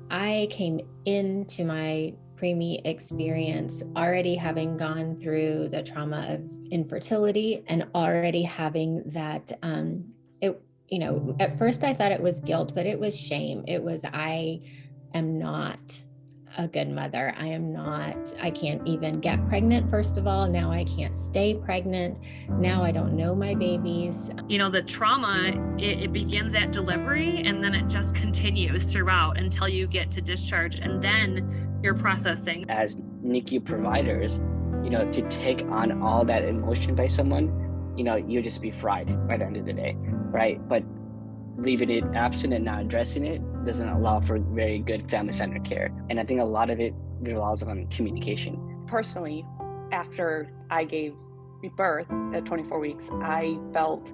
I came into my preemie experience already having gone through the trauma of infertility and already having that it at first I thought it was guilt, but it was shame. It was, I am not a good mother. I can't even get pregnant, first of all. Now I can't stay pregnant. Now I don't know my babies. The trauma, it begins at delivery and then it just continues throughout until you get to discharge, and then you're processing. As NICU providers, to take on all that emotion by someone, you'll just be fried by the end of the day, right? But leaving it absent and not addressing it doesn't allow for very good family-centered care. And I think a lot of it relies on communication. Personally, after I gave birth at 24 weeks, I felt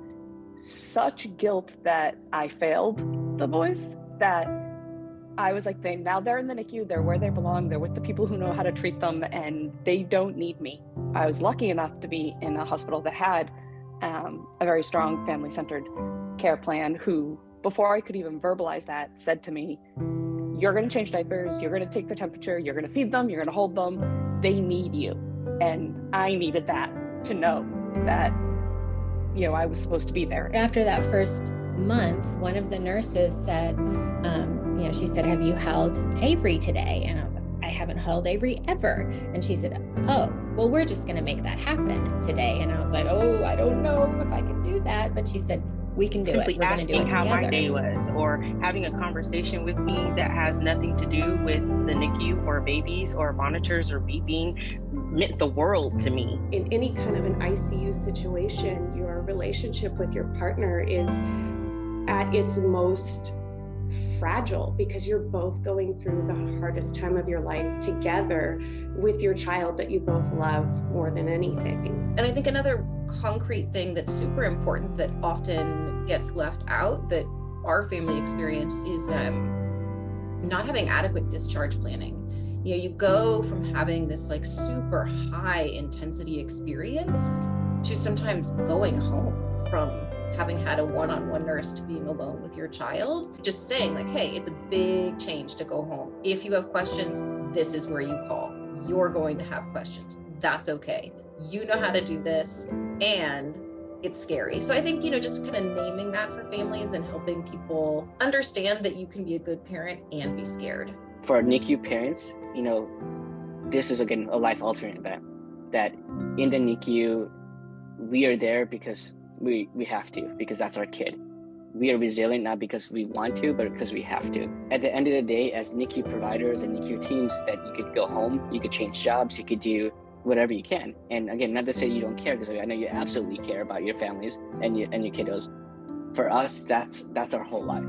such guilt that I failed the boys, that I was like, now they're in the NICU, they're where they belong, they're with the people who know how to treat them, and they don't need me. I was lucky enough to be in a hospital that had a very strong family-centered care plan, who, before I could even verbalize that, said to me, you're going to change diapers, you're going to take their temperature, you're going to feed them, you're going to hold them, they need you. And I needed that to know that, I was supposed to be there. After that first month, one of the nurses said, she said, have you held Avery today? And I was like, I haven't held Avery ever. And she said, oh, well, we're just going to make that happen today. And I was like, oh, I don't know if I can do that. But she said, we can do it. We're going to do it together. How my day was, or having a conversation with me that has nothing to do with the NICU or babies or monitors or beeping meant the world to me. In any kind of an ICU situation, your relationship with your partner is at its most fragile because you're both going through the hardest time of your life together with your child that you both love more than anything. And I think another concrete thing that's super important that often gets left out that our family experienced is not having adequate discharge planning. You go from having this like super high intensity experience to sometimes going home from having had a one-on-one nurse to being alone with your child. Just saying like, hey, it's a big change to go home. If you have questions, this is where you call. You're going to have questions. That's okay. You know how to do this, and it's scary. So I think, just kind of naming that for families and helping people understand that you can be a good parent and be scared. For NICU parents, this is again a life-altering event, that in the NICU, we are there because we have to, because that's our kid. We are resilient not because we want to, but because we have to. At the end of the day, as NICU providers and NICU teams, that you could go home, you could change jobs, you could do whatever you can. And again, not to say you don't care, because I know you absolutely care about your families and your kiddos. For us, that's our whole life.